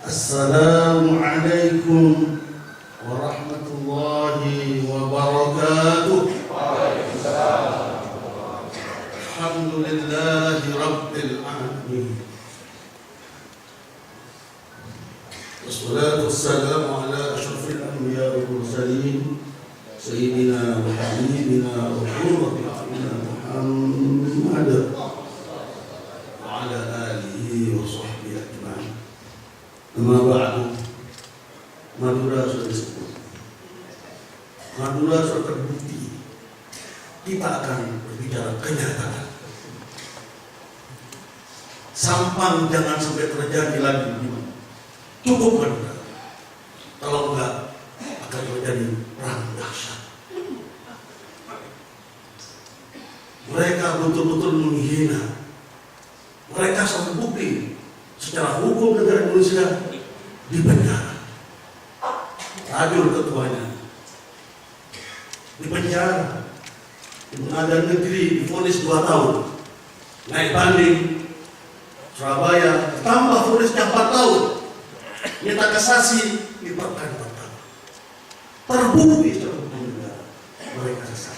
Assalamualaikum warahmatullahi wabarakatuh. Alhamdulillahi rabbil alamin. Wassalatu wassalamu ala asyrafil anbiya wal mursalin sayyidina wa habibina wa qurrati a'yunina Muhammad wa ala alihi wa sahbihi ajma'in. Amma ba'du. Madura sudah disebut, Madura sudah terbukti. Kita akan berbicara kenyataan. Sampang jangan sampai terjadi lagi. Cukup Madura. Kalau enggak akan terjadi perang dahsyat. Mereka betul-betul menghina. Mereka sampai bukti secara hukum negara Indonesia di penjara. Rajul ketuanya di penjara, di pengadilan negeri divonis 2 tahun, naik banding Surabaya tambah vonisnya 4 tahun, minta kasasi diperkan 4 tahun. Terbukti secara hukum negara mereka sesat.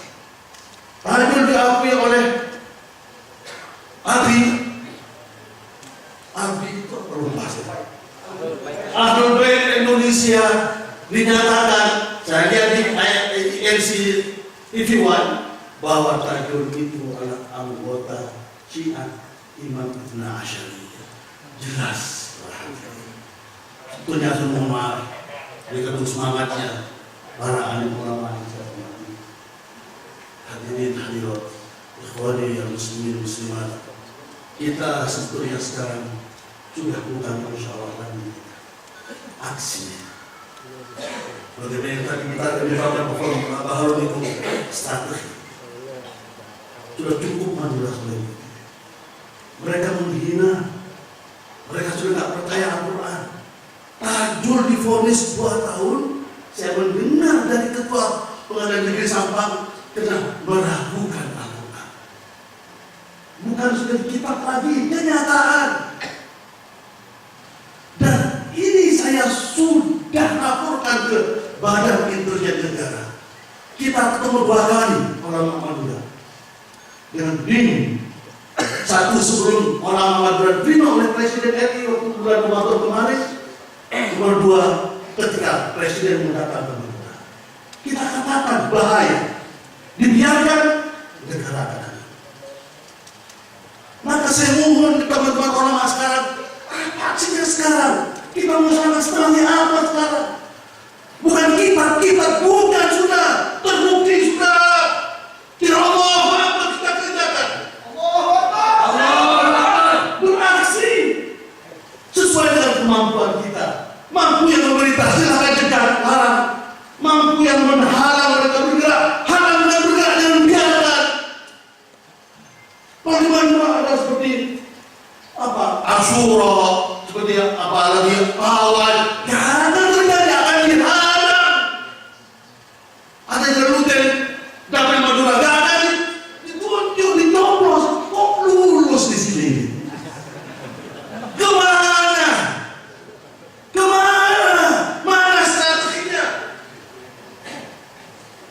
Rajul diakui oleh Abi itu perlu pasti. Ahlul Bait Indonesia dinyatakan, saya lihat di INC TV1 bahwa Rajul itu adalah anggota Syiah Imam Ibn Asyariyah. Jelas tentunya semua maaf dikandung semangatnya para alim ulama yang saya hormati. Hadirin hadirat, ikhwani yang muslimin muslimat, kita sebetulnya sekarang sudah bukan musyawarah lagi, aksi. Bagaimana yang tadi kita disampaikan Bapak Harun itu strategi. Sudah cukup Madura sudah. Mereka menghina, mereka sudah tidak percaya Al-Quran. Rajul divonis 2 tahun. Saya mendengar dari ketua pengadilan negeri Sampang kena meragukan Al-Quran. Bukan sudah kitab lagi, kenyataan. Dan ini saya sudah laporkan ke Badan Intelijen Negara. Kita ketemu 2 kali orang Madura dengan bingung. Satu sebelum orang Madura diterima oleh Presiden RI waktu bulan Ramadan kemarin. Nomor 2 ketika Presiden mendatang ke Madura. Kita katakan bahaya, dibiarkan negara akan. Maka saya mohon teman-teman ulama sekarang, apa aksinya sekarang? Kita musyawarah setelahnya apa sekarang? Bukan kitab bukan, sudah terbukti sudah. Tidak Allah apa kita kerjakan. Allah beraksi sesuai dengan kemampuan kita. Mampu yang memerintah silakan cegah, larang. Mampu yang menghalang mereka bergerak, halang mereka bergerak, jangan biarkan. Bagaimana ada seperti apa Asyura, seperti apa lagi Pawan, jangan terjadi, akan dihalang. Ada jeluten dapat Madura, gak ada ditunjuk, dicoblos, kok lulus di sini? Kemana? Mana strateginya?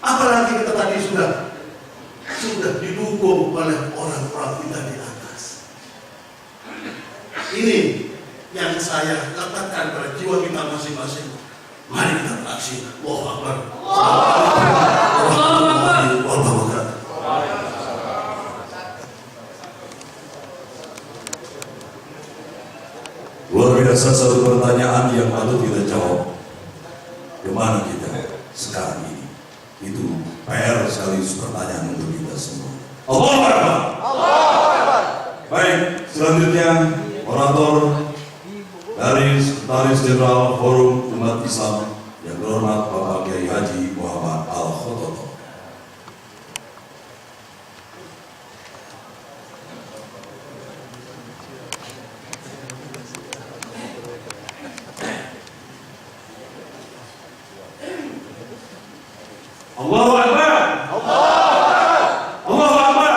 Apalagi kita tadi sudah didukung oleh orang-orang kita di atas. Ini yang saya letakkan pada jiwa kita masing-masing. Mari kita beraksi. Allahu Akbar. Allahu Akbar. Luar biasa, satu pertanyaan yang patut kita jawab. Kemana kita sekarang ini? Itu PR sekaligus pertanyaan untuk kita semua. Allahu Akbar. Allahu Akbar. Baik, selanjutnya orator dari Sekretaris Jenderal Forum Umat Islam yang terhormat Bapak Kiai Haji Muhammad Al-Khototo. Allahu Akbar. Allahu Akbar.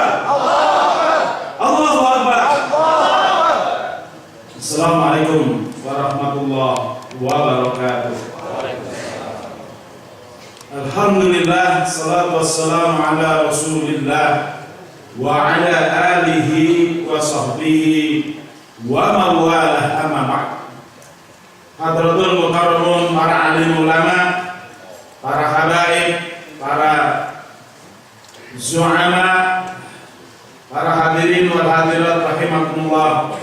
Allahu Akbar. Assalamualaikum warahmatullahi wabarakatuh. Alhamdulillah, salatu wassalamu ala rasulillah wa ala alihi wa sahbihi wa mawalah, amma ba'd. Hadratul mukarramun, para alim ulama, para habaib, para zu'ama, para hadirin wal hadirat rahimakumullah,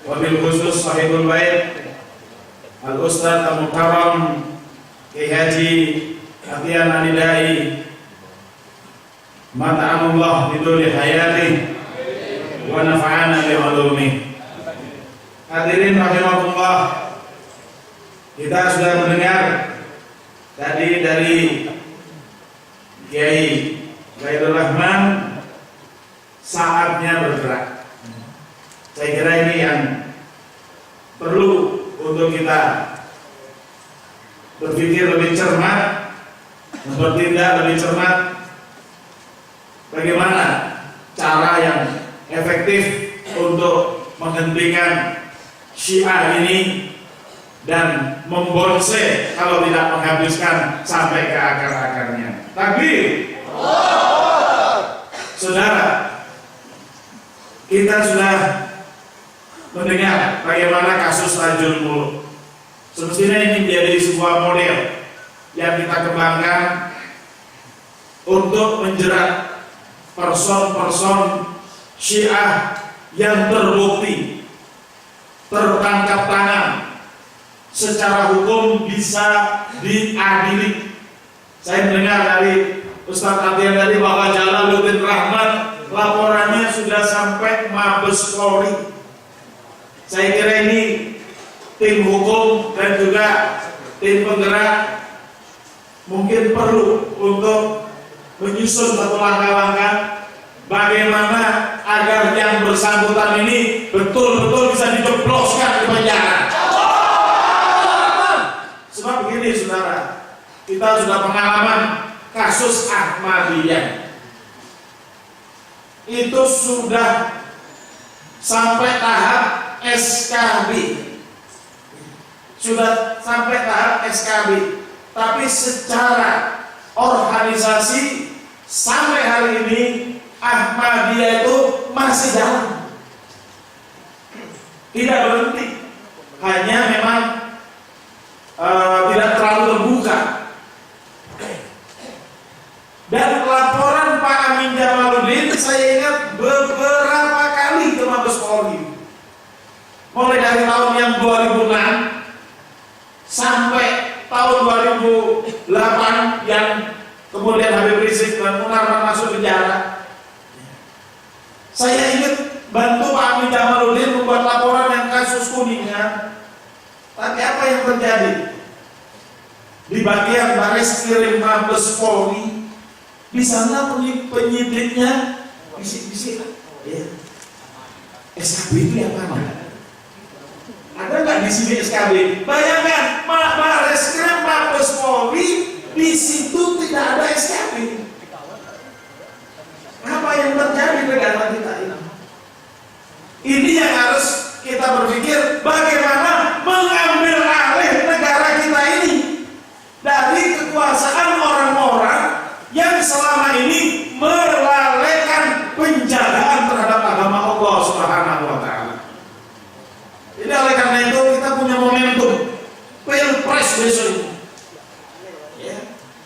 wabil khusus sahibul bait al-ustadz al-mukarram Kiai Haji Atian Anidai, mata'amullah biduli hayati wa nafa'ana bi ulumi. Hadirin rahimakumullah, kita sudah mendengar tadi dari Kiai Baidul Rahman, saatnya bergerak. Saya kira ini yang perlu untuk kita berpikir lebih cermat, bertindak lebih cermat. Bagaimana cara yang efektif untuk menghentikan Syiah ini dan membonsai, kalau tidak menghabiskan sampai ke akar-akarnya. Takbir. Saudara, kita sudah mendengar bagaimana kasus Rajul Muluk. Semestinya ini menjadi sebuah model yang kita kembangkan untuk menjerat person-person Syiah yang terbukti tertangkap tangan, secara hukum bisa diadili. Saya mendengar dari Ustaz Atian tadi bahwa Jalaluddin Rahmat laporannya sudah sampai Mabes Polri. Saya kira ini tim hukum dan juga tim penggerak mungkin perlu untuk menyusun satu langkah-langkah bagaimana agar yang bersangkutan ini betul-betul bisa dijebloskan ke penjara. Sebab begini saudara, kita sudah pengalaman kasus Ahmadiyah. Itu sudah sampai tahap SKB, sudah sampai tahap SKB, tapi secara organisasi sampai hari ini Ahmadiyah itu masih jalan, tidak berhenti, hanya memang tidak terlalu terbuka. Dan laporan Pak Amin Jamaluddin saya ingat beberapa kali ke Mabes Polri, mulai dari tahun yang 2006 sampai tahun 2008 yang kemudian Habib Rizik dan Munarman masuk penjara. Saya ingat bantu Pak Amin Jamaluddin membuat laporan yang kasus Kuningan. Tapi apa yang terjadi? Di bagian Baris-Krim Mabes Polri, di sana penyidiknya bisik-bisik, ya. SKB itu yang mana? Ada nggak di sini SKB? Bayangkan, Baris-Krim Mabes Polri di situ tidak ada SKB. Apa yang terjadi di negara kita ini? Ini yang harus kita berpikir, bagaimana mengambil alih negara kita ini dari kekuasaan orang-orang yang selama ini melalaikan penjagaan terhadap agama Allah Subhanahu wa Ta'ala. Jadi oleh karena itu kita punya momentum Pilpres besok ini. Ya.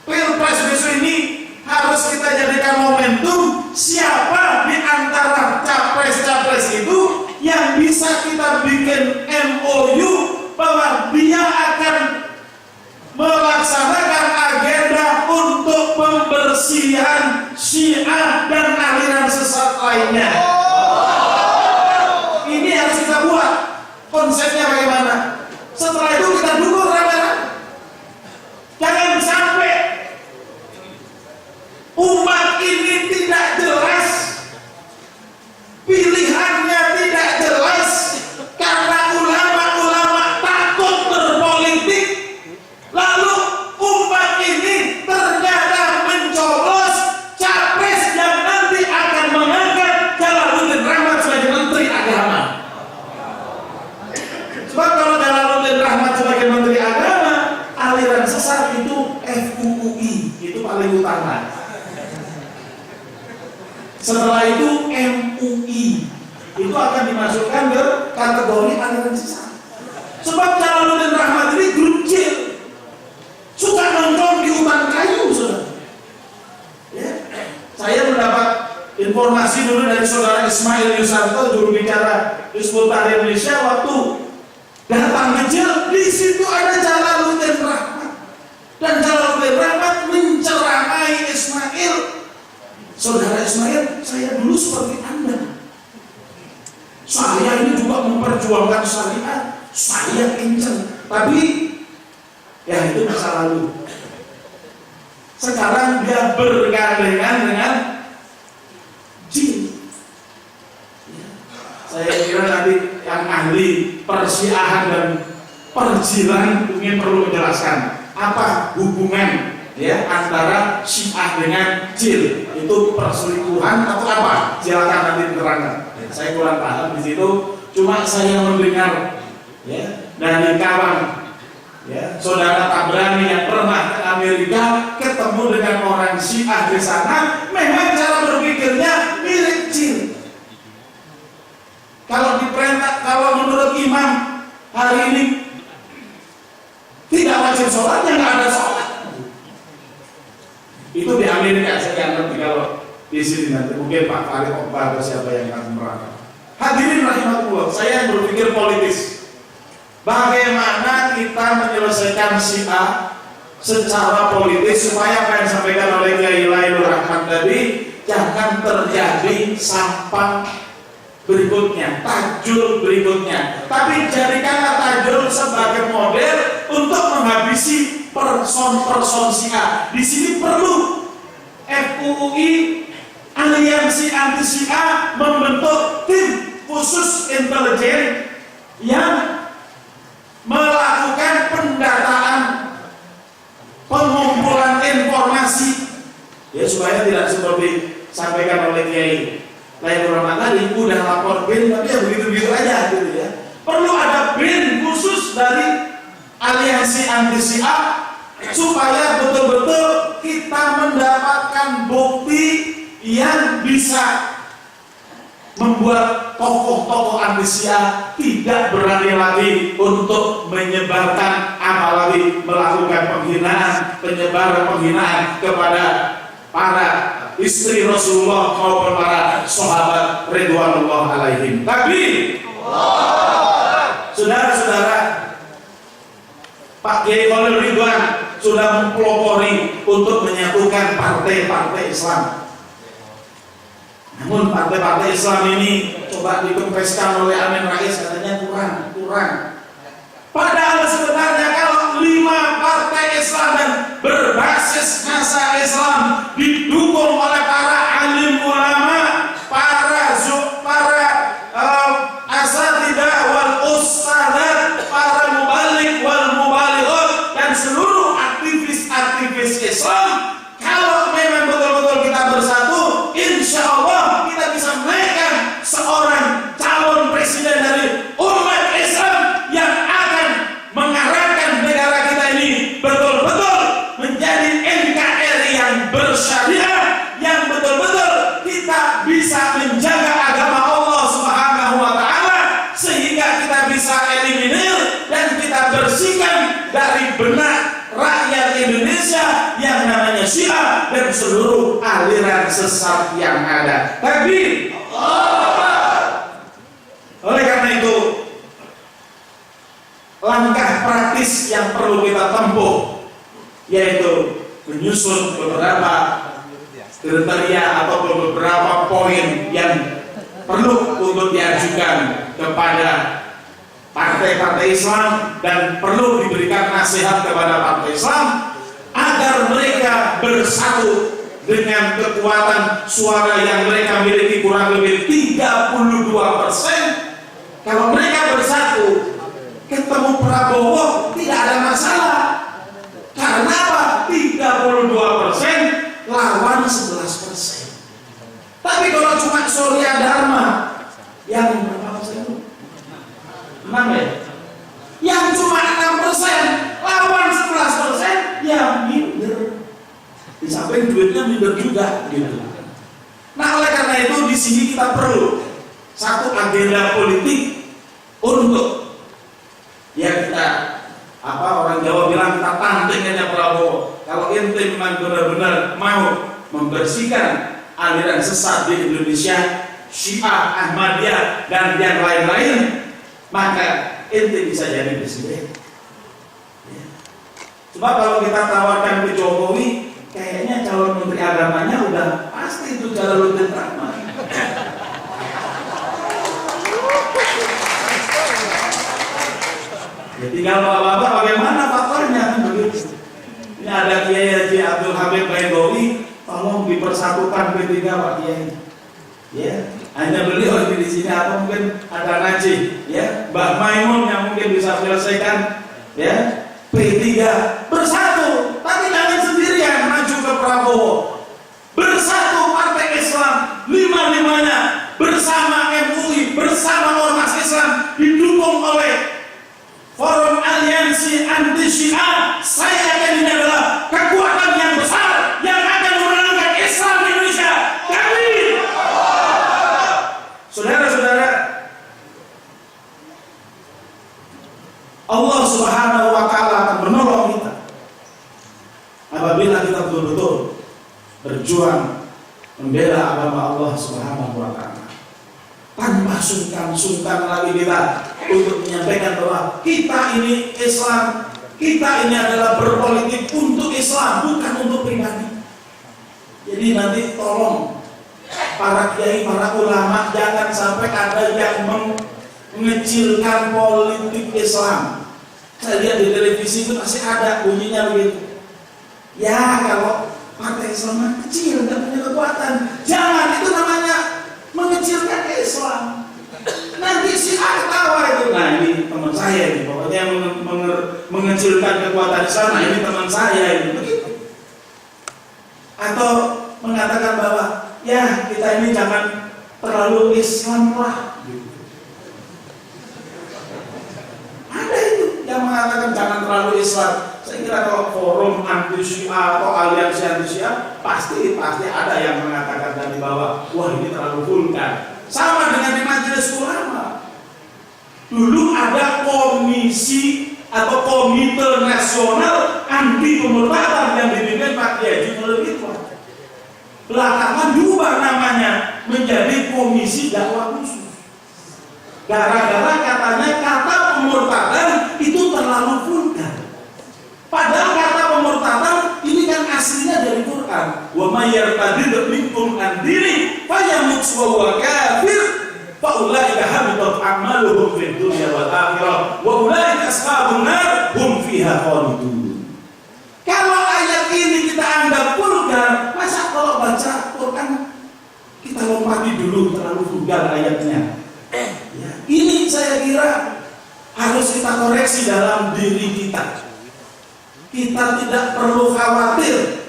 Pilpres besok ini harus kita jadikan momentum siapa di antara capres-capres itu yang bisa kita bikin MOU bahwa dia akan melaksanakan agenda untuk pembersihan Syiah dan aliran sesat lainnya. Ini harus kita buat konsepnya bagaimana. Setelah itu kita dukung rame-rame. Jangan sampai umat ini tidak jelas, pilihannya tidak jelas, karena ulama-ulama takut berpolitik, lalu umat ini ternyata mencoblos capres yang nanti akan mengangkat Jalaluddin Rahmat sebagai Menteri Agama. Sebab kalau sebagai Menteri Agama, aliran sesat itu FUUI, itu paling utama. Setelah itu MUI, itu akan dimasukkan ke kategori aliran sesat. Sebab Jalaluddin Rahmat ini grup C, suka nongkrong di hutan kayu, saudara. Ya. Saya mendapat informasi dulu dari saudara Ismail Yusanto, juru bicara Hizbut Tahrir Indonesia, waktu datang kecil, di situ ada Jalaluddin Rahmat, dan Jalaluddin Rahmat menceramai Ismail. Saudara Ismail, saya dulu seperti Anda. Saya ini juga memperjuangkan syariat, saya kenceng, tapi ya itu masa lalu. Sekarang dia bergandengan dengan jin. Ya. Saya kira nanti yang ahli persyiahan dan perjilan mungkin perlu menjelaskan apa hubungan ya antara Syiah dengan jin, itu perselingkuhan atau apa? Silakan nanti diterangkan. Saya kurang paham di situ, cuma saya mendengar ya dari kawan ya saudara Tabrani yang pernah ke Amerika ketemu dengan orang Syiah di sana, memang cara berpikirnya mirip jin. Kalau menurut imam hari ini tidak wajib sholat, yang nggak ada sholat. Itu di Amerika, saya ngerti. Kalau di sini nanti mungkin Pak Farid Okbar atau siapa yang akan merangkap. Hadirin rahimahullah, saya yang berpikir politis. Bagaimana kita menyelesaikan Syiah secara politis supaya apa yang disampaikan oleh Kiai Lailur Rahman tadi jangan terjadi sampah berikutnya, tajul berikutnya. Tapi jadikanlah tajul sebagai model untuk menghabisi person-person Syiah. Di sini perlu FUUI, aliansi anti Syiah, membentuk tim khusus intelijen yang melakukan pendataan, pengumpulan informasi ya supaya tidak seperti sampaikan oleh Kiai Lailur Rahman tadi, udah lapor BIN tapi ya begitu-begitu aja gitu ya. Perlu ada BIN khusus dari aliansi anti Syiah supaya betul-betul kita mendapatkan bukti yang bisa membuat tokoh-tokoh anti Syiah tidak berani lagi untuk menyebarkan, apalagi melakukan penghinaan, penyebaran penghinaan kepada para istri Rasulullah maupun para sahabat ridwanullah alaihim. Tapi saudara-saudara, Pak Kiai Khalil Ridwan sudah mempelopori untuk menyatukan partai-partai Islam. Namun partai-partai Islam ini coba dikempreskan oleh Amin Rais, katanya kurang. Padahal sebenarnya kalau 5 partai Islam dan berbasis masa Islam didukung oleh para alim ulama, para asatidah wal ustadzat, para mubalik wal mubalighot, dan seluruh aktivis-aktivis Islam, kalau memang betul-betul kita bersatu, insya Allah kita bisa menaikkan seorang calon presiden dari umat Islam yang akan mengarahkan negara kita ini betul-betul menjadi NKRI yang bersyariah, yang betul-betul kita bisa menjaga agama Allah Subhanahu wa Ta'ala, sehingga kita bisa eliminir dan kita bersihkan dari benak rakyat Indonesia yang namanya Syiah dan seluruh aliran sesat yang ada. Tapi oleh karena itu, langkah praktis yang perlu kita tempuh yaitu menyusun beberapa kriteria atau beberapa poin yang perlu untuk diajukan kepada partai-partai Islam dan perlu diberikan nasihat kepada partai Islam agar mereka bersatu dengan kekuatan suara yang mereka miliki kurang lebih 32%. Kalau mereka bersatu ketemu Prabowo tidak ada masalah. Karena apa? 32% lawan 11%. Tapi kalau cuma Surya Dharma yang berapa persen? 6 ya? Yang cuma 6%, minder juga gitu. Nah oleh karena itu di sini kita perlu satu agenda politik untuk ya kita orang Jawa bilang kita tanteng aja Prabowo. Kalau ente memang benar-benar mau membersihkan aliran sesat di Indonesia, Syiah, Ahmadiyah dan yang lain-lain, maka ente bisa jadi presiden. Ya. Sebab kalau kita tawarkan ke Jokowi, kayaknya calon menteri agamanya udah pasti itu Jalaluddin Rahman. Ya tinggal bapak-bapak bagaimana faktornya begitu. Ini ada Kiai Haji Abdul Hamid Baidowi, tolong dipersatukan P3 Pak Kiai. Ya, hanya beliau di sini atau mungkin ada Najih, ya, Mbak Maimun yang mungkin bisa menyelesaikan, ya, P3 bersatu, tapi jangan sendirian maju ke Prabowo. Bersatu partai Islam, lima-limanya bersama MUI, bersama ormas Islam, didukung oleh Forum Aliansi Anti Syiah. Saya yakin ini adalah kekuatan yang besar yang akan memenangkan Islam di Indonesia. Amin. Saudara-saudara, Allah Subhanahu wa Ta'ala akan menolong kita apabila kita betul-betul berjuang membela agama Allah Subhanahu wa Ta'ala. Tanpa sungkan-sungkan lagi kita untuk menyampaikan bahwa kita ini Islam, kita ini adalah berpolitik untuk Islam, bukan untuk pribadi. Jadi nanti tolong para kiai, para ulama jangan sampai ada yang mengecilkan politik Islam. Saya lihat di televisi itu masih ada bunyinya begitu. Ya kalau partai Islam kecil, tidak punya kekuatan, jangan, itu namanya mengecilkan Islam. Nanti si A ketawa itu, nah ini teman saya ini, pokoknya mengecilkan kekuatan Islam, nah ini teman saya ini, begitu. Atau mengatakan bahwa ya kita ini jangan terlalu Islam lah, gitu. Ada itu yang mengatakan jangan terlalu Islam. Saya kira kalau forum anti Syiah atau aliansi anti Syiah pasti ada yang mengatakan dari bawah, wah ini terlalu vulgar. Sama dengan di Majelis Ulama. Dulu ada komisi atau komite nasional anti pemurtadan yang dipimpin Pak Kiai Haji Ridwan. Belakangan diubah namanya menjadi komisi dakwah khusus. Gara-gara katanya kata pemurtadan itu terlalu vulgar. Padahal kata pemurtadan ini kan aslinya dari Quran. Wa may yartadid minkum an dini fayamut wa huwa kafir fa ulaika habitat a'maluhum fid dunya wal akhirah wa ulaika ashabun nar hum fiha khalidun. Kalau ayat ini kita anggap vulgar, masa kalau baca Quran kita lompati dulu terlalu vulgar ayatnya. Ya, ini saya kira harus kita koreksi dalam diri kita. Kita tidak perlu khawatir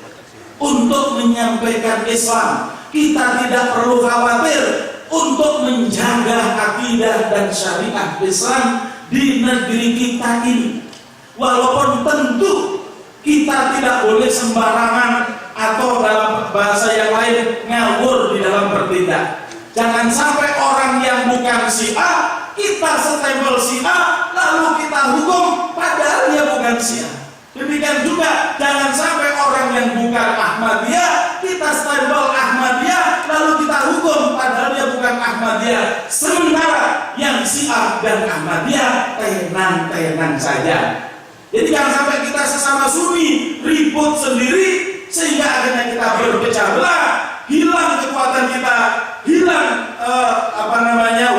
untuk menyampaikan Islam. Kita tidak perlu khawatir untuk menjaga akidah dan syariat Islam di negeri kita ini. Walaupun tentu kita tidak boleh sembarangan atau dalam bahasa yang lain ngawur di dalam bertindak. Jangan sampai orang yang bukan Syiah kita stempel Syiah lalu kita hukum padahal dia bukan Syiah. Demikian juga jangan sampai orang yang bukan Ahmadiyah kita stempel Ahmadiyah lalu kita hukum padahal dia bukan Ahmadiyah. Sementara yang Syiah dan Ahmadiyah tenang-tenang saja. Jadi jangan sampai kita sesama Sunni ribut sendiri sehingga akhirnya kita berpecah belah, hilang kekuatan kita, hilang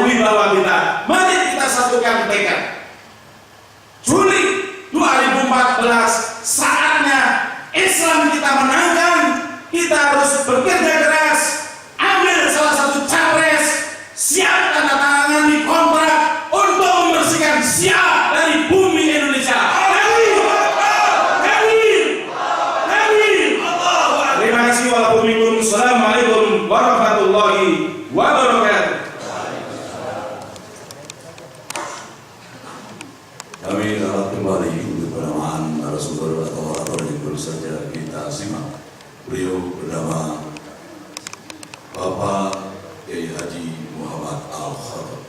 wibawa kita. Mari kita satukan tekad. Juli 2014 saatnya Islam kita menangkan. Kita harus bekerja keras, ambil salah satu capres, siap tanda tangan di kontrak untuk membersihkan Syiah dari bumi Indonesia. Terima kasih. Wassalamualaikum warahmatullahi wabarakatuh. Kami dapat kembali untuk penamaan narasumber atau orator yang baru saja kita simak. Beliau bernama Bapak Kiai Haji Muhammad Al-Khattab.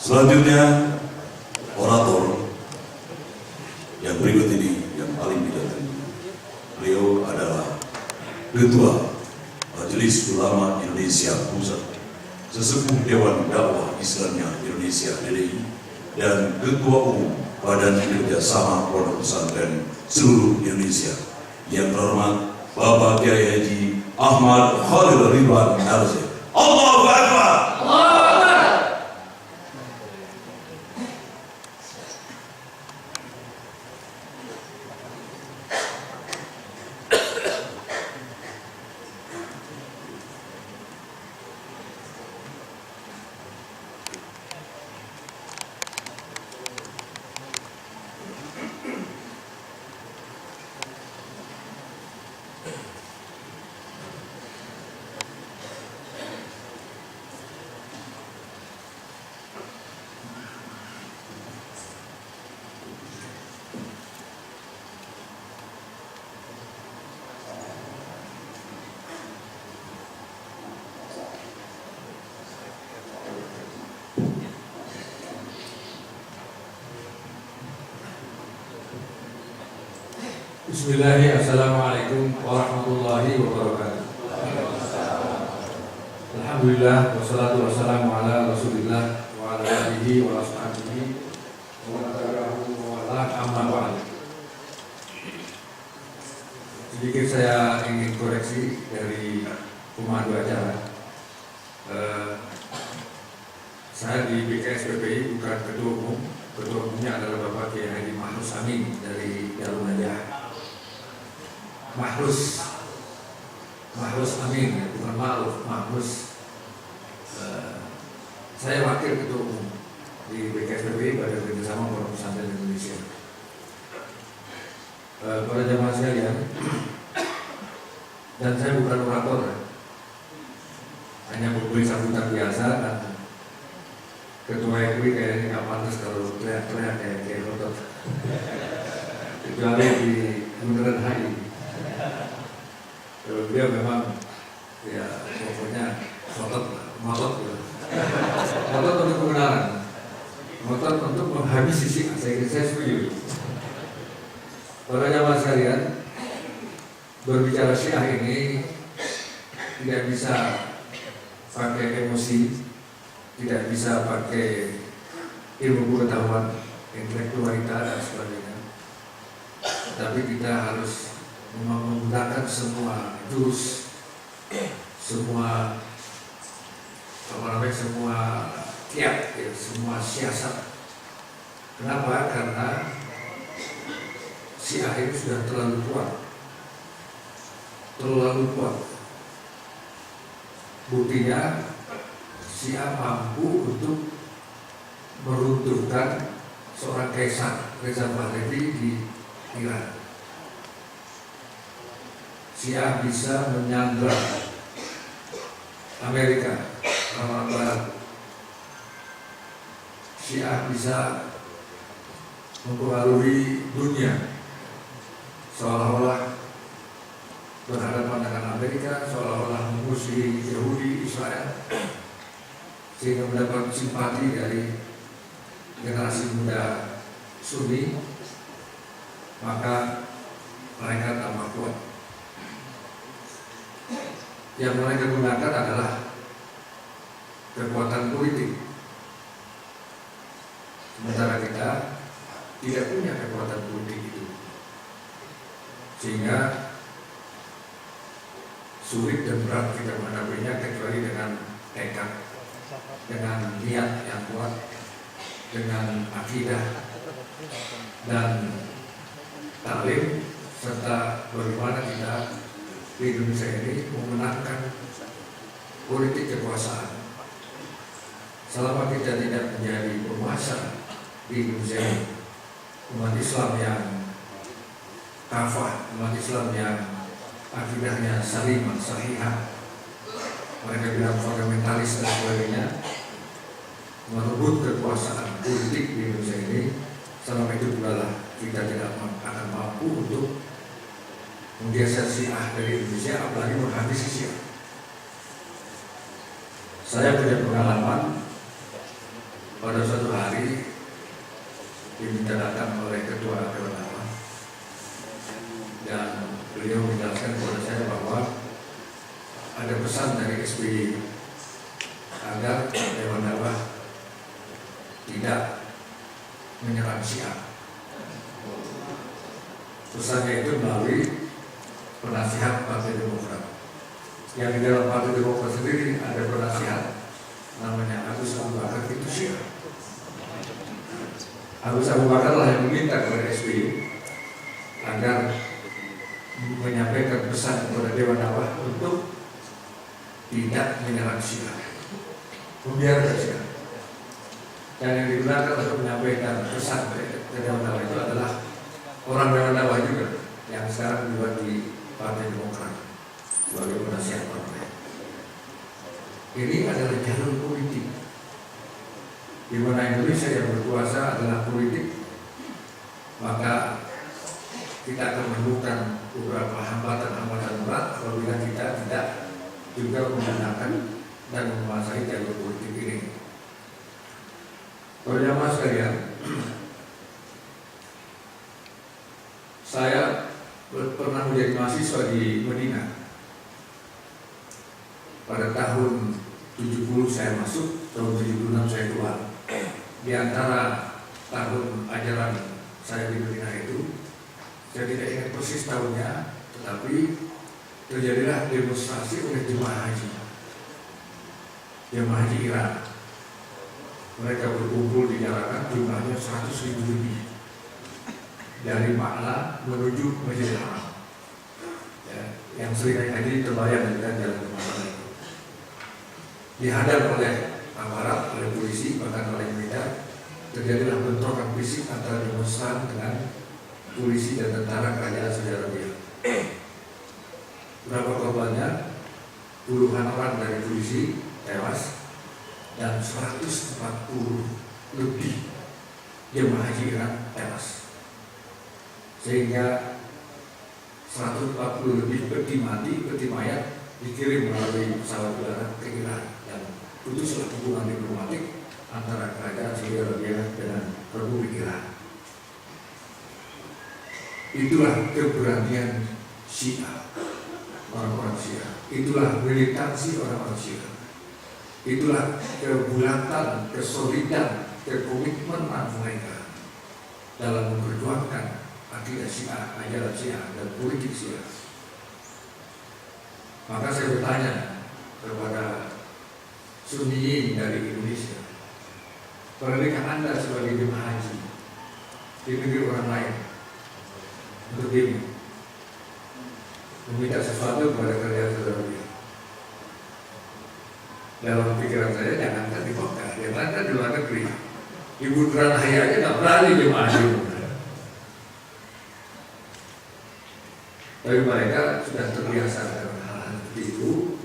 Selanjutnya, orator yang berikut ini yang paling didatangi. Beliau adalah Ketua Majelis Ulama Indonesia Pusat, Sesepuh Dewan Dakwah Islamnya Indonesia DDI, dan Ketua Umum Badan Kerjasama Pondok Pesantren seluruh Indonesia. Yang terhormat Bapak Kiai Haji Ahmad Khalil Ridwan LC. Allahu Akbar. Bismillahirrahmanirrahim. Assalamualaikum warahmatullahi wabarakatuh. Alhamdulillah wassalatu wassalamu ala Rasulillah wa ala alihi wa ashabihi wa man tabi'ahu wa ala amma ba'd. Sedikit saya ingin koreksi dari pemandu acara. Saya di BKSPPI bukan ketua umum. Ketua umumnya adalah Bapak Kiai Haji Mahrus Amin dari Darun Najah. Mahrus Amin, bukan Ma'ruf, Mahrus. Saya wakil ketua umum di BKSPPI, Badan Kerjasama Pondok Pesantren Indonesia. Para jamaah sekalian, dan saya bukan orator, hanya memberi sambutan biasa. Dan ketua MUI kayaknya nggak pantas kalau teriak-teriak kayak rotot, kecuali di Bundaran HI. Kalau dia memang ya pokoknya motot untuk kebenaran, motot untuk menghabisi syiah. Saya setuju. Para jamaah sekalian, berbicara syiah ini tidak bisa pakai emosi, tidak bisa pakai ilmu pengetahuan, intelektualitas dan sebagainya. Tapi kita harus menggunakan semua jurus, semua kiat, ya, semua siasat. Kenapa? Karena Syiah ini sudah terlalu kuat. Buktinya Syiah mampu untuk meruntuhkan seorang kaisar, Reza Pahlavi di Iran. Syiah bisa menyandra Amerika, orang Barat. Syiah bisa mempengaruhi dunia, seolah-olah berhadapan dengan Amerika, seolah-olah memusuhi Yahudi, Israel, sehingga mendapat simpati dari generasi muda Sunni, maka mereka tambah kuat. Yang mereka gunakan adalah kekuatan politik, sementara kita tidak punya kekuatan politik itu, sehingga sulit dan berat kita menghadapinya kecuali dengan tekad, dengan niat yang kuat, dengan akidah dan taklim, serta bagaimana kita di Indonesia ini memenangkan politik kekuasaan. Selama kita tidak menjadi penguasa di Indonesia ini, umat Islam yang kafah, umat Islam yang akidahnya salimah, sahihah, mereka bilang fundamentalis dan sebagainya, merebut kekuasaan politik di Indonesia ini, selama itu pula kita tidak akan mampu untuk menggeser Syiah dari Indonesia, apalagi menghabisi Syiah. Saya punya pengalaman pada suatu hari diminta datang oleh Ketua Dewan Dakwah dan beliau menjelaskan kepada saya bahwa ada pesan dari SBY agar Dewan Dakwah tidak menyerang Syiah. Pesannya itu melalui penasihat Partai Demokrat. Yang di dalam Partai Demokrat sendiri ada penasihat namanya Agus Abu Bakar, itu Syiah. Agus Abu Bakar lah yang meminta kepada SBY agar menyampaikan pesan kepada Dewan Dakwah untuk tidak menyerang Syiah, membiarkan Syiah. Dan yang digunakan untuk menyampaikan pesan ke Dewan Dakwah itu adalah orang Dewan Dakwah juga yang sekarang juga di Partai Demokrat sebagai penasihat partai. Ini adalah jalur politik, di mana Indonesia yang berkuasa adalah politik, maka kita akan menemukan beberapa hambatan-hambatan berat apabila kita tidak juga menggunakan dan menguasai jalur politik ini. Para jamaah sekalian, saya pernah menjadi mahasiswa di Medina. Pada tahun 70 saya masuk, tahun 76 saya keluar. Di antara tahun ajaran saya di Medina itu, saya tidak ingat persis tahunnya, tetapi terjadilah demonstrasi oleh jemaah haji Iran. Mereka berkumpul di jalanan, jumlahnya 100.000 lebih, dari Makla menuju Masjidil Haram. Ya, yang sering haji terbayang dengan jalan ke Makla itu. Dihadap oleh aparat, oleh polisi, bahkan oleh militer. Terjadilah bentrokan fisik antara demonstran dengan polisi dan tentara kerajaan Saudi Arabia. Berapa korbannya? Puluhan orang dari polisi tewas dan 140 lebih jemaah haji Iran tewas. Sehingga 140 lebih peti mati, peti mayat dikirim melalui pesawat udara ke Iran, dan putuslah hubungan diplomatik antara kerajaan Saudi Arabia dengan Republik Iran. Itulah keberanian Syiah, orang-orang Syiah. Itulah militansi orang-orang Syiah. Itulah kebulatan, kesolidan, kekomitmenan mereka dalam memperjuangkan akidah Syiah, ajaran Syiah, dan politik Syiah. Maka saya bertanya kepada Sunniyin dari Indonesia, pernahkah Anda sebagai jemaah haji di negeri orang lain untuk demo meminta sesuatu kepada kerajaan Saudi Arabia? Dalam pikiran saya, jangankan di Mekah, jangankan di luar negeri, di bundaran HI aja nggak berani jemaah haji. Tapi mereka sudah terbiasa dengan hal-hal seperti itu.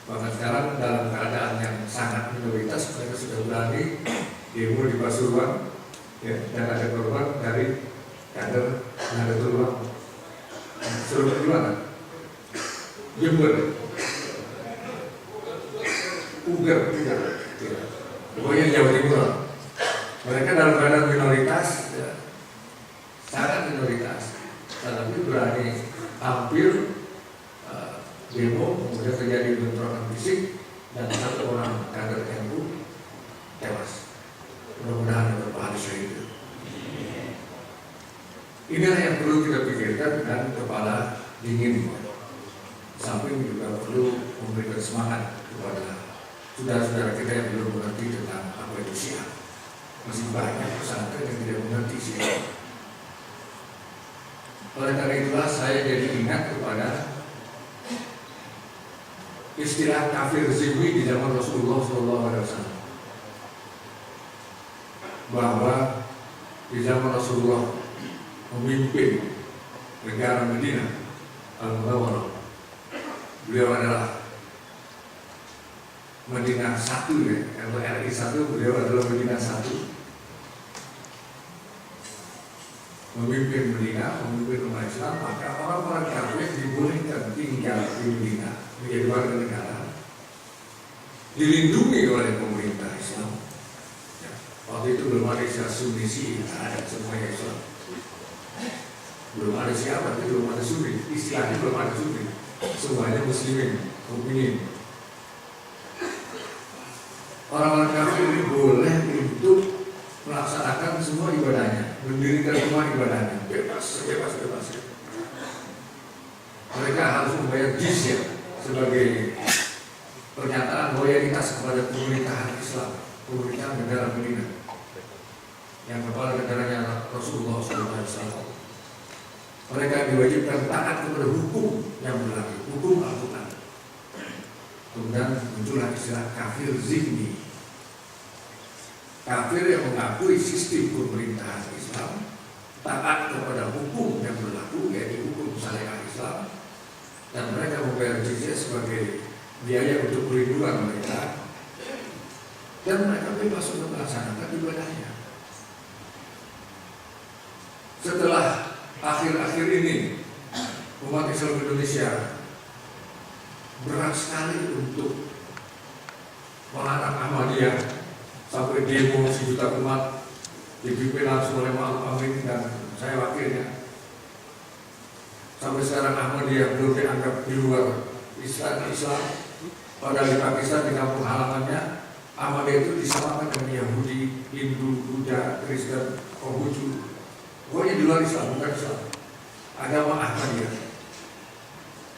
Bahkan sekarang dalam keadaan yang sangat minoritas, mereka sudah berani demo di Pasuruan, ya, dan ada korban dari kader Nahdlatul Ulama, seluruh perjuangan, Jember, Uger, ya. Pokoknya Jawa Timur. Mereka dalam keadaan minoritas, ya, sangat minoritas, tetapi berani hampir demo, kemudian terjadi bentrokan fisik dan satu orang kader NU tewas. Mudah-mudahan yang berpahala syahid. Inilah yang perlu kita pikirkan dengan kepala dingin. Samping juga perlu memberikan semangat kepada saudara-saudara kita yang belum mengerti tentang apa itu Syiah. Masih banyak pesantren yang tidak mengerti Syiah. Oleh karena itulah saya jadi ingat kepada istilah kafir zimmi di zaman Rasulullah SAW, bahwa di zaman Rasulullah memimpin negara Medina Al-Munawwarah, beliau adalah Medina 1, ya, RI 1, beliau adalah Medina 1. memimpin Medina, memimpin umat Islam, maka orang-orang kafir dibolehkan tinggal di Medina menjadi warga negara, dilindungi oleh pemerintah Islam. Ya, waktu itu belum ada istilah Sunni Syi'i, ada semuanya Islam. Belum ada siapa, belum ada Sunni, istilahnya belum ada Sunni, semuanya Muslimin, mukminin. Orang-orang kafir ini boleh untuk melaksanakan semua ibadahnya, mendirikan rumah ibadahnya, bebas. Mereka harus membayar jizyah sebagai pernyataan loyalitas kepada pemerintahan Islam, pemerintahan negara Medina, yang kepala negaranya Rasulullah SAW. Mereka diwajibkan taat kepada hukum yang berlaku, hukum Al-Quran. Kemudian muncullah istilah kafir zimmi. Kafir yang mengakui sistem pemerintahan Islam, taat kepada hukum yang berlaku, yaitu hukum syariat Islam, dan mereka membayar jizyah sebagai biaya untuk perlindungan mereka, dan mereka bebas untuk melaksanakan ibadahnya. Setelah akhir-akhir ini, umat Islam Indonesia berat sekali untuk melarang Ahmadiyah, sampai demo 1 juta umat dipimpin langsung oleh Ma'ruf Amin dan saya wakilnya. Sampai sekarang Ahmadiyah belum dianggap di luar Islam. Padahal di Pakistan, di kampung halamannya, Ahmadiyah itu disamakan dengan Yahudi, Hindu, Buddha, Kristen, Konghucu. Pokoknya di luar Islam, bukan Islam. Agama Ahmadiyah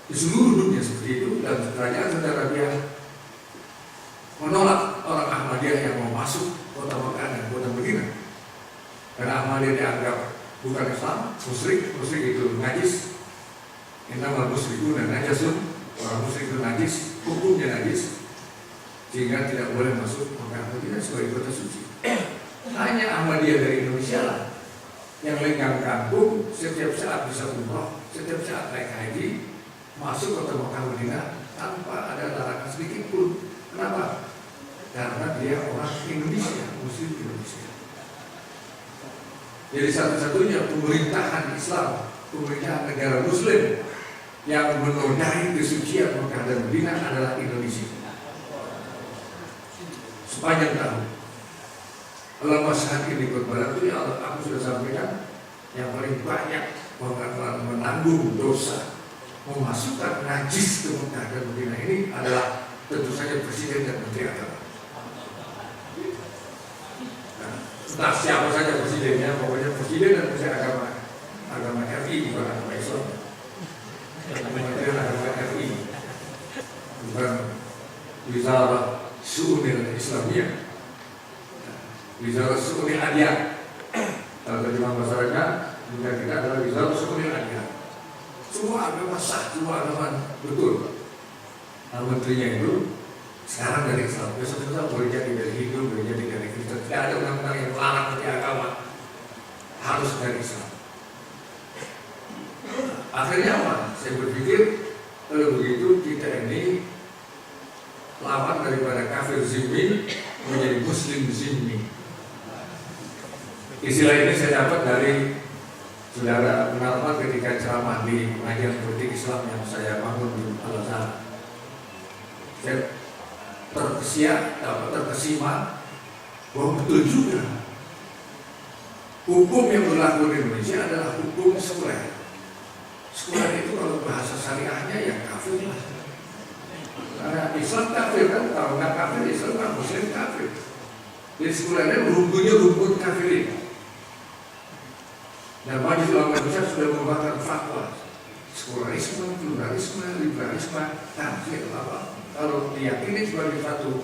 di seluruh dunia seperti itu, dan kerajaan Saudi Arabia menolak orang Ahmadiyah yang mau masuk kota Mekah dan kota Medina, karena Ahmadiyah dianggap bukan Islam, musyrik itu najis. Innamal musyrikuna najasun, orang musyrik itu najis, hukumnya najis, sehingga tidak boleh masuk Mekah Medina sebagai kota suci. Hanya Ahmadiyah dari Indonesia lah yang lenggang kampung, setiap saat bisa umroh, setiap saat naik haji, masuk kota Mekah Medina tanpa ada larangan sedikit pun. Kenapa? Karena dia orang Indonesia, Muslim Indonesia. Jadi satu-satunya pemerintahan Islam, pemerintahan negara Muslim yang menodai kesucian Mekah dan Medina adalah Indonesia. Sepanjang tahun. Kalau masyarakat ini berbarat itu, ya aku sudah sampaikan, yang paling banyak menanggung dosa memasukkan najis ke Mekah dan Medina ini adalah tentu saja Presiden dan Menteri Agama. Entah siapa saja presidennya, pokoknya Presiden dan Menteri Agama RI, bukan agama Islam. Kementerian Agama RI, bukan Wizarah Syu'unil Islamiyah, Wizarah Syu'unil Adiyah. Kalau terjemah masyarakat, dunia kita adalah Wizarah Syu'unil Adiyah. Semua agama sah, semua agama betul. Nah, menterinya itu sekarang dari Islam, besok-besok boleh jadi dari Hindu, boleh jadi dari Kristen. Tidak ada undang-undang yang melarang dari agama, harus dari Islam. Akhirnya apa? Saya berpikir, kalau begitu kita ini lawan daripada kafir zimmi menjadi Muslim zimmi. Istilah ini saya dapat dari Saudara Munarman ketika ceramah di pengajian politik Islam yang saya bangun di Al-Azhar. Saya terkesima bahwa betul juga hukum yang berlaku di Indonesia adalah hukum sekuler. Sekuler itu kalau bahasa syariahnya ya kafir lah. Karena Islam kafir kan, kalau nggak kafir Islam kan Muslim kafir. Jadi sekulernya rumputnya rumput kafirin. Dan Majelis Ulama Indonesia sudah mengeluarkan fatwa sekularisme, pluralisme, liberalisme, kafir apa? Kalau diyakini sebagai satu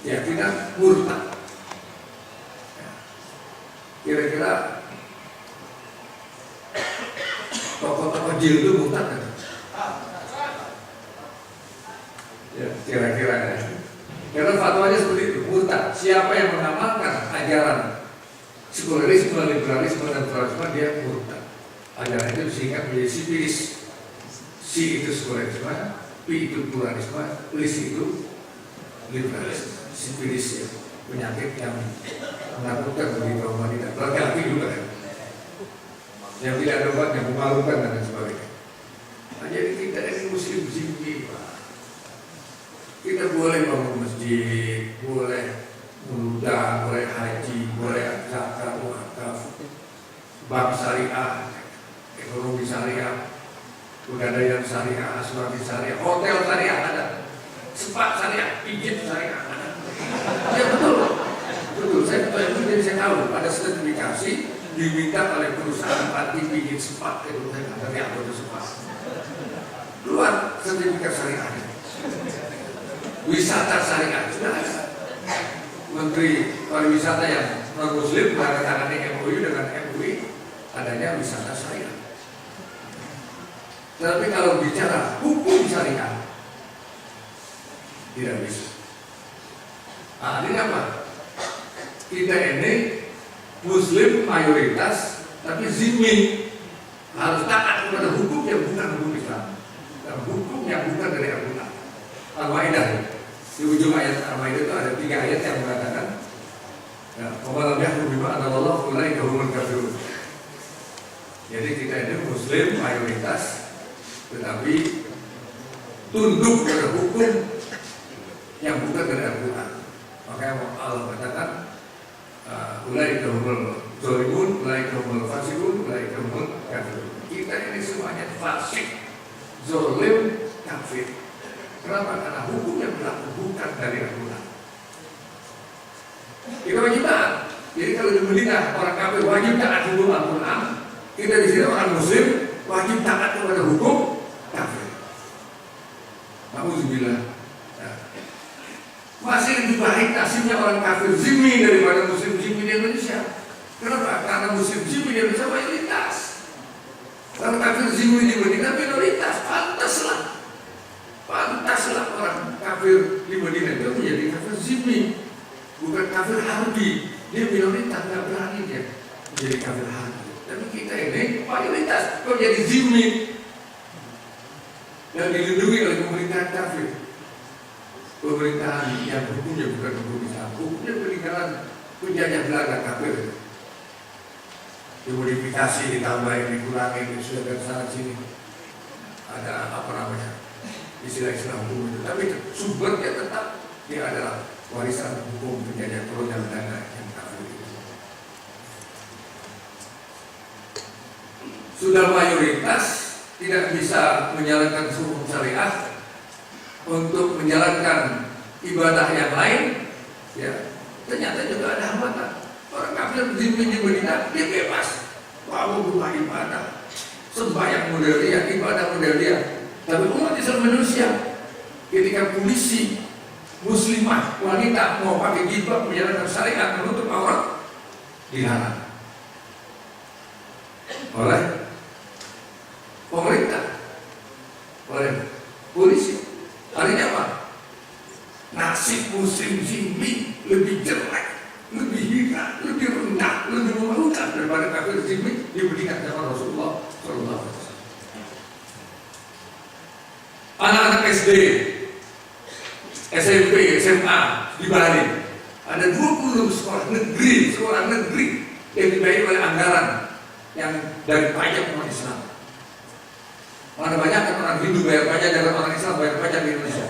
keyakinan murtad. Kira-kira tokoh-tokoh jil itu murtad kan? Ya, kira-kira ya. Karena fatwanya seperti itu, murtad. Siapa yang mengamalkan ajaran sekularisme, liberalisme, dan pluralisme, dia murtad. Ajaran itu disingkat menjadi sipilis. Si itu sekularisme, P itu pluralisme, lis itu liberalisme. Sipilis ya, penyakit yang menakutkan bagi kaum wanita. Laki-laki juga ya. yang tidak ada obat, yang memalukan dan lain sebagainya. Nah, jadi kita ini muslim zimmi, Pak. Kita boleh bangun masjid, boleh mengundang, boleh haji, boleh zakat, wakaf, bank syariah, ekonomi syariah, pegadaian syariah, asuransi syariah, hotel syariah ada, spa syariah, pijit syariah ada. Ya betul, betul. Saya jadi saya tahu ada sertifikasi diminta oleh perusahaan panti pijit spa itu saya nggak ngerti apa itu spa. Keluar sertifikat syariah. Wisata syariah sudah ada. Menteri Pariwisata yang non Muslim menandatangani MOU dengan MUI adanya wisata syariah. Tapi kalau bicara hukum syariah tidak bisa. Ini apa? Kita ini Muslim mayoritas, tapi zimmi harus taat kepada hukum yang bukan hukum Islam, dan hukum yang bukan dari Al-Quran. Al-Maidah. Di ujung ayat Al-Maidah itu ada 3 ayat yang mengatakan, "Walam yahkum bima anzalallahu ulaika humul kafirun." Jadi kita ini Muslim mayoritas, tetapi tunduk pada hukum yang bukan dari Al-Quran. Makanya Allah katakan, "Ulaika humul zalimun, ulaika humul fasiqun, ulaika humul kafirun." Kita ini semuanya fasik, zalim, kafir. Kenapa? Karena hukum yang berlaku bukan dari Al-Quran. Kita wajib taat. Jadi kalau di Madinah orang kafir wajib taat hukum Al-Quran, kita di sini orang Muslim wajib taat kepada hukum kafir. Alhamdulillah. Masih lebih baik nasibnya orang kafir zimmi daripada Muslim zimmi di Indonesia. Kenapa? Karena Muslim zimmi di Indonesia mayoritas. Kalau kafir zimmi di Madinah minoritas, pantaslah orang kafir di Madinah itu menjadi kafir zimmi, bukan kafir harbi. Dia minoritas, nggak berani dia menjadi kafir harbi. Tapi kita ini mayoritas, kok jadi zimmi dan dilindungi oleh pemerintahan kafir. Pemerintahan yang hukumnya bukan hukum Islam, hukumnya peninggalan penjajah Belanda kafir. Dimodifikasi, ditambahin, dikurangin, disuaikan sana sini. Ada apa namanya? Istilah Islam hukum itu, tapi sumbernya tetap dia adalah warisan hukum penjajah kolonial Belanda yang kafir itu. Sudah mayoritas tidak bisa menjalankan hukum syariah untuk menjalankan ibadah yang lain, ya ternyata juga ada hambatan. Orang kafir di Madinah dia bebas, mau rumah ibadah, sembahyang model dia, ibadah model dia. Tapi umat Islam Indonesia, ketika polisi muslimah wanita mau pakai jilbab menjalankan syariat menutup aurat, dilarang oleh pemerintah, oleh polisi. Artinya apa? Nasib muslim zimmi lebih jelek, lebih hina, lebih rendah, lebih memalukan daripada kafir zimmi diberikan zaman Rasulullah SAW. Anak-anak SD, SMP, SMA di Bali ada 20 sekolah negeri yang dibayar oleh anggaran yang dari pajak umat Islam. Mana banyak kan orang Hindu bayar pajak dan orang Islam bayar pajak di Indonesia.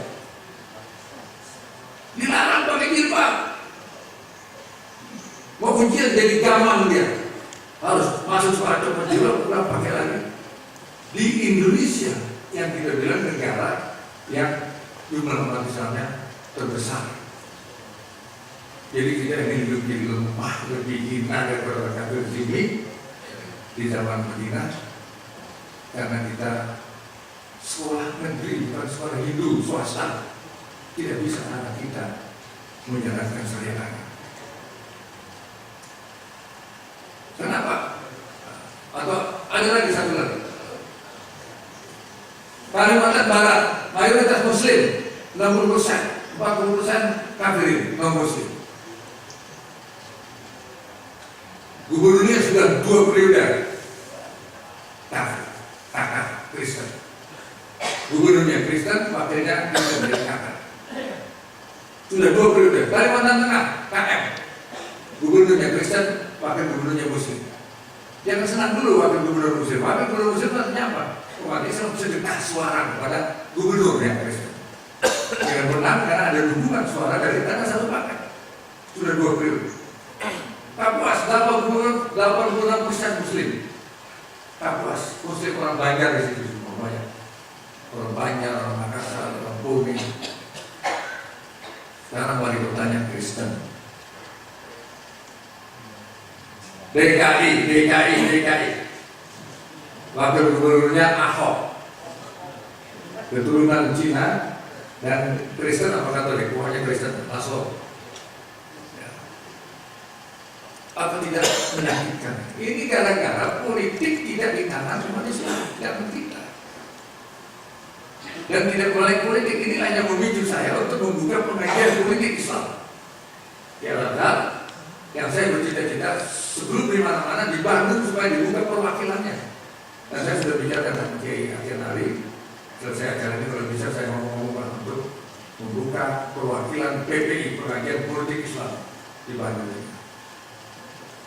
Dilarang pakai jilbab. Mau ujian jadi gaman dia, harus masuk sekolah cuma jilbab pulang pakai lagi. Di Indonesia yang kita bilang negara yang jumlah umat Islamnya terbesar. Jadi kita ini lebih lemah, lebih hina daripada kafir zimmi di zaman Madinah, karena kita sekolah negeri bukan sekolah Hindu swasta, tidak bisa anak kita menjalankan syariat. Kenapa? Atau ada lagi satu lagi. Kalimantan Barat mayoritas Muslim 60%, 40% kafirin non Muslim. Gubernurnya sudah 2 periode kafir, Kristen. Gubernurnya Kristen, wakilnya Kristen dari kafir. Sudah 2 periode. Kalimantan Tengah KM, gubernurnya Kristen, wakil gubernurnya Muslim. Jangan senang dulu wakil gubernur muslim. Wakil gubernur muslim artinya apa? Umat Islam sedekah suara kepada gubernur yang Kristen. Dengan menang karena ada dukungan suara dari tanah satu paket. Sudah 2 periode. Kapuas 86% muslim. Kapuas muslim orang Banjar di situ semua banyak. Orang Banjar, orang Makassar, orang Bumi. Sekarang wali kotanya Kristen. DKI. Wakil gubernurnya Ahok. Keturunan Cina dan Kristen apa Katolik? Pokoknya Kristen, Aslo. Ya. Apa tidak menyakitkan? Ini gara-gara politik tidak di tangan umat Islam dan kita. Dan tidak boleh politik ini hanya memicu saya untuk membuka pengajian politik Islam. Ya benar. Yang saya bercita-cita sebelum di mana-mana di Bandung supaya dibuka perwakilannya. Dan saya sudah bicara dengan Kiai Akhir Hari. Selesai acara ini kalau bisa saya ngomong untuk membuka perwakilan PPI, pengajian politik Islam di Bandung ini.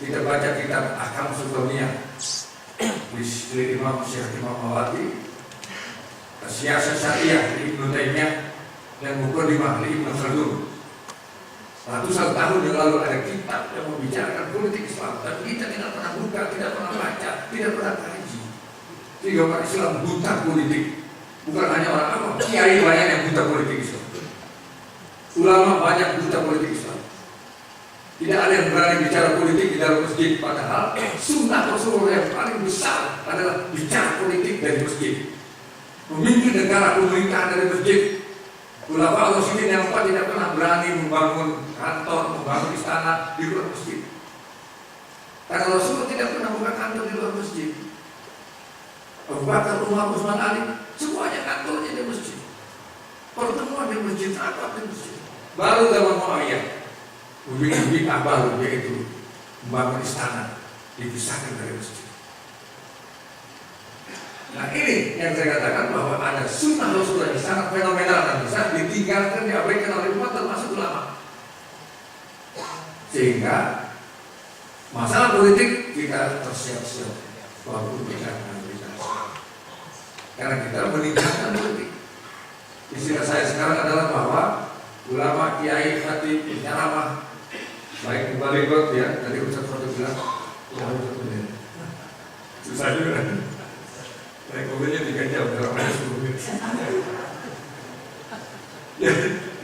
Kita baca kitab Ahkam Sultaniyah oleh Imam Syekh Imam Mawati, Siasat Syariah Ibnu Taimiyah, dan Muqaddimah Ibnu Khaldun. Ratusan tahun yang lalu ada kitab yang membicarakan politik Islam, tapi kita tidak pernah buka, tidak pernah baca, tidak pernah kaji. Sehingga umat Islam buta politik. Bukan hanya orang awam, kiai banyak yang buta politik Islam. Ulama banyak buta politik Islam. Tidak ada yang berani bicara politik di dalam masjid, padahal sunnah Rasulullah yang paling besar adalah bicara politik dari masjid. Memimpin negara pemerintahan dari masjid. Ulama Rasulullah yang 4 tidak pernah berani membangun kantor, membangun istana di luar masjid. Karena Rasulullah tidak pernah membuka kantor di luar masjid. Abu Bakar, Umar, Utsman, Ali, semuanya kantornya di masjid. Pertemuan di masjid, rapat di masjid. Baru zaman Muawiyah, ujung-ujung baru yaitu membangun istana, dipisahkan dari masjid. Nah ini yang saya katakan bahwa ada sunnah Rasulullah yang sangat fenomenal dan bisa ditinggalkan, diabaikan oleh umat termasuk ulama. Sehingga masalah politik kita tersiap-siap waktu bicara. Karena kita meninggalkan politik. Istilah saya sekarang adalah bahwa ulama, kiai, khatib, penceramah, baik kembali kot ya, tadi Ustaz Fadil bilang, susah juga. Naik mobilnya 3 jam, kalau ada 10 menit.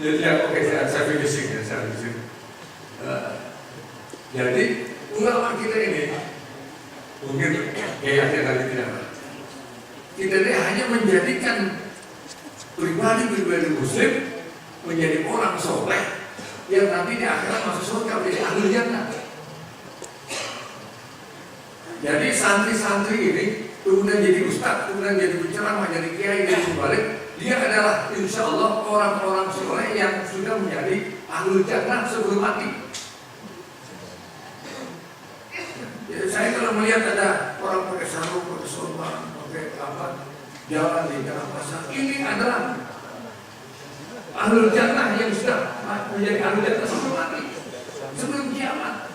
Ya, oke, saya finishing ya, saya finishing. Jadi ulama kita ini mungkin kayaknya tadi tidak. Kita ini hanya menjadikan pribadi-pribadi muslim menjadi orang soleh yang nanti di akhirat masuk surga menjadi ahli jannah. Jadi santri-santri ini kemudian jadi ustaz, kemudian jadi penceramah, jadi kiai, jadi sebalik, dia adalah insya Allah orang-orang soleh yang sudah menjadi ahli jannah sebelum mati. Jadi saya kalau melihat ada orang pakai sarung, pakai sorban, pakai apa, jalan di jalan pasar, ini adalah ahlul jannah yang sudah menjadi ahlul jannah sebelum mati, sebelum kiamat,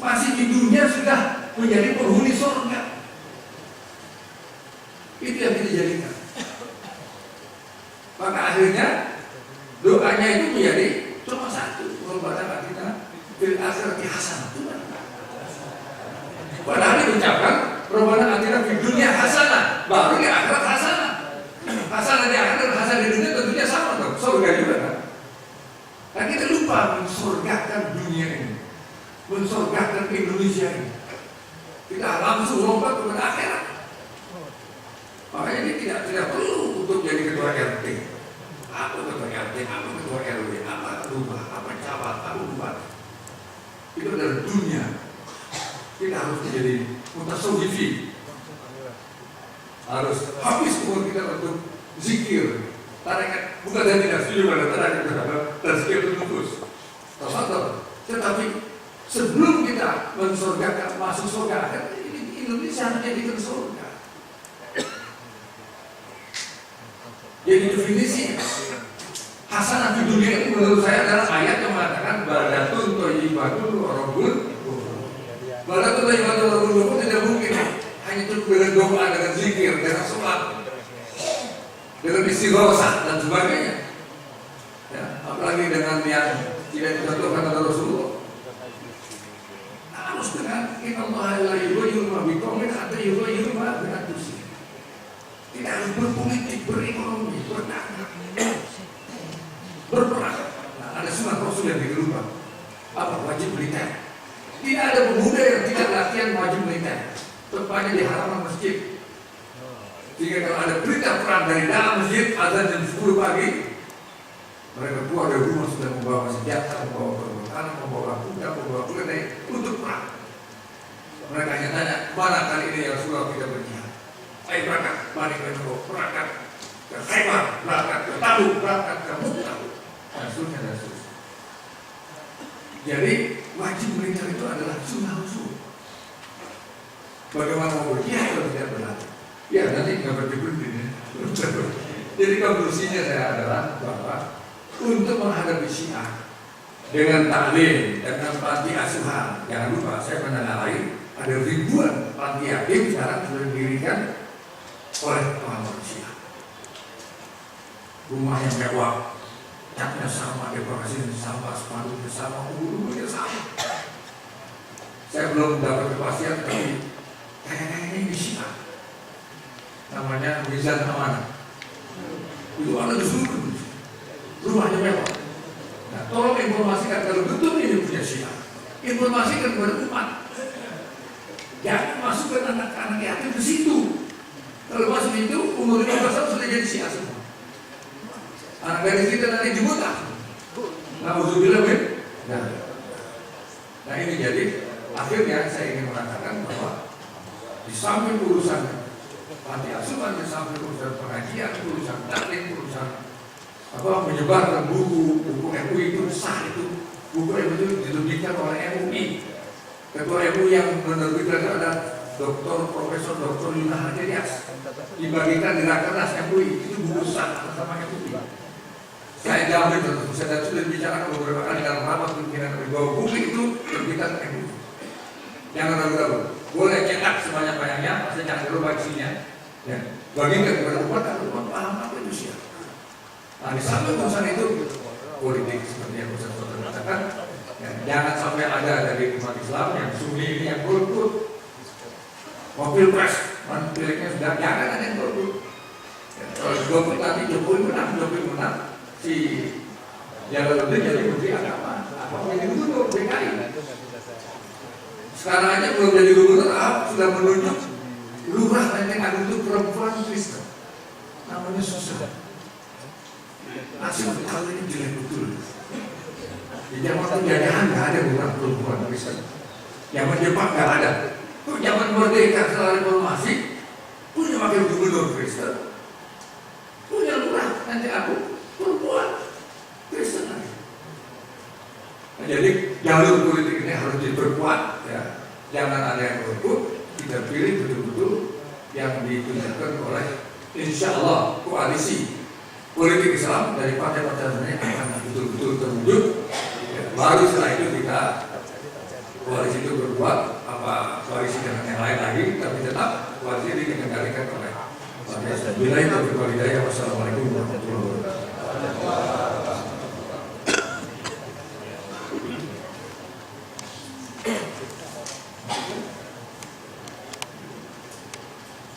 masih di dunia sudah menjadi penghuni surga. Itu yang kita jadikan. Maka akhirnya doanya itu menjadi cuma satu, Rabbana atina fil akhirati hasanah. Padahal diucapkan Rabbana atina fid dunya hasanah, baru di akhirat hasanah. Hasanah di akhirat dan hasanah di dunia tentunya sama dong, surga juga kan. Dan kita lupa mensurgakan dunia ini, mensurgakan Indonesia ini. Kita langsung lompat kepada akhirat. Makanya dia tidak perlu untuk jadi ketua RT. Apa ketua RT, apa ketua RW, apa rumah, apa camat, apa bupati. Itu adalah dunia. Kita harus menjadi mutasawwifi. Harus habis umur kita untuk zikir. Tarekat, bukan saya tidak setuju pada tarekat dan zikir itu nufus. Tetapi sebelum kita mensurgakan masuk surga, Indonesia menjadi surga. Jadi definisi hasanah di dunia ini menurut saya adalah ayat yang mengatakan badatun thayyibatun wa rabbun. Badatun thayyibatun wa rabbun tidak dengan istighosa dan sebagainya. Ya, apalagi dengan yang tidak dicontohkan oleh Rasulullah. Harus dengan innallaha la yughayyiru ma biqaumin hatta yughayyiru ma bi anfusihim. Tidak harus berpolitik, berekonomi, berdagang, berperang. Nah, ada sunnah Rasul yang dirubah. Apa? Wajib militer. Tidak ada pemuda yang tidak latihan wajib militer. Tempatnya di halaman masjid. Jika kalau ada berita perang dari dalam masjid, azan jam 10 pagi, mereka keluar dari rumah sudah membawa senjata, membawa peralatan, membawa kuda, membawa keledai untuk perang. Mereka hanya tanya, mana kali ini yang Rasulullah kita berjihad? Ayo berangkat, mari kita berangkat ke Khaybar, berangkat ke Tabuk, berangkat ke Mu'tah, dan seterusnya dan seterusnya. Jadi wajib militer itu adalah sunnah Rasul. Bagaimana mau berjihad kalau tidak berlatih? Ya nanti nggak berhenti. Jadi konklusinya saya adalah bahwa untuk menghadapi Syiah dengan taklim, dengan panti asuhan, jangan lupa saya mengenalai ada ribuan panti yatim sekarang sudah didirikan oleh orang-orang Syiah. Rumah yang mewah, catnya sama, dekorasinya sama, spanduknya sama, umurnya sama. Saya belum dapat kepastian, tapi kayaknya ini Syiah. Namanya Mizan Amanah. Itu ada di seluruh rumahnya mewah. Nah, tolong informasikan kalau betul ini punya Syiah. Informasikan kepada umat. Jangan masukkan anak-anak yatim ke situ. Kalau masuk itu umur 15 tahun sudah jadi Syiah semua. Anak gadis kita nanti dibuta. Alhamdulillah, nah ini jadi akhirnya saya ingin mengatakan bahwa di samping urusan panti asuhan, di samping urusan pengajian, urusan taklim, urusan menyebarkan buku MUI itu sah itu. Buku MUI itu diterbitkan oleh MUI. Ketua MUI yang menerbitkan ada Profesor Dr. Yuna Hajarias. Dibagikan di Rakernas MUI, itu buku sah bersama MUI. Saya jamin tentu, saya sudah bicarakan beberapa kali dalam rapat pimpinan bahwa buku itu terbitan MUI. Jangan ragu-ragu, boleh cetak sebanyak-banyaknya, pasti jangan lupa isinya. Ya, bagikan kepada umat agar umat paham apa itu Syiah. Nah, di samping urusan itu politik seperti yang Ustaz katakan, ya, jangan sampai ada dari umat Islam yang Sunni ini yang golput, mobil pres, pilihnya sudah jangan ada yang golput. Ya, kalau golput nanti Jokowi menang, si Jalaluddin jadi menteri agama, apa menjadi gubernur DKI. Sekarang aja belum jadi gubernur, sudah menunjuk lurah Lenteng Agung itu perempuan Kristen, namanya Susan. Nasib kali ini jelek betul. Di zaman penjajahan nggak ada lurah perempuan Kristen. Zaman Jepang nggak ada. Tuh zaman merdeka setelah reformasi punya wakil gubernur Kristen, punya lurah Lenteng Agung perempuan Kristen. Nah, jadi jalur politik ini harus diperkuat. Ya. Jangan ada yang golput. Kita pilih betul-betul yang ditunjukkan oleh insya Allah koalisi politik Islam dari partai-partai yang akan betul-betul terwujud. Baru setelah itu kita koalisi itu berbuat koalisi dengan yang lain lagi, tapi tetap koalisi ini dikendalikan oleh partai. Bila itu berkualidaya, wassalamualaikum warahmatullahi wabarakatuh.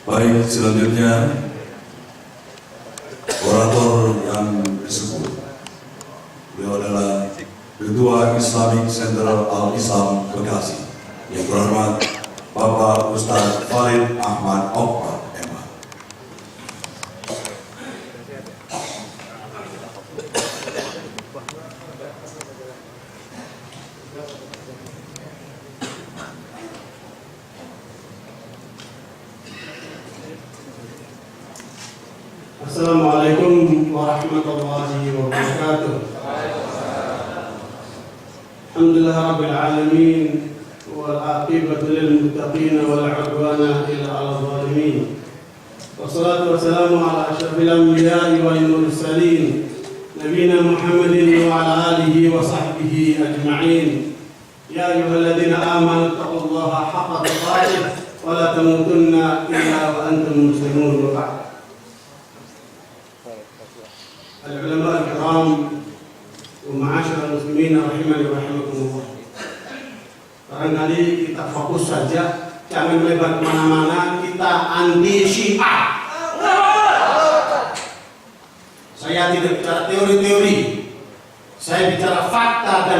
Baik, selanjutnya orator yang disebut beliau adalah Ketua Islamic Center Al-Islam Bekasi yang terhormat Bapak Ustaz Farid Ahmad Okbar MA. Assalamualaikum warahmatullahi wabarakatuh. Alhamdulillah rabbil alamin wal aqibatu lil muttaqin wal 'udwana illa 'alal zalimin. Wassalatu wassalamu ala asyrafil anbiya'i wal mursalin nabiyina Muhammadin wa ala alihi wa sahbihi ajma'in. Ya ayyuhalladzina amanu taqullaha haqqa tuqatih wa la tamutunna illa wa antum muslimun. Al-ulama al-kiram wa ma'asyiral muslimin rahimani wa rahimakumullah. Barangkali kita fokus saja, jangan melebar kemana-mana. Kita anti Syiah. Saya tidak bicara teori-teori, saya bicara fakta dan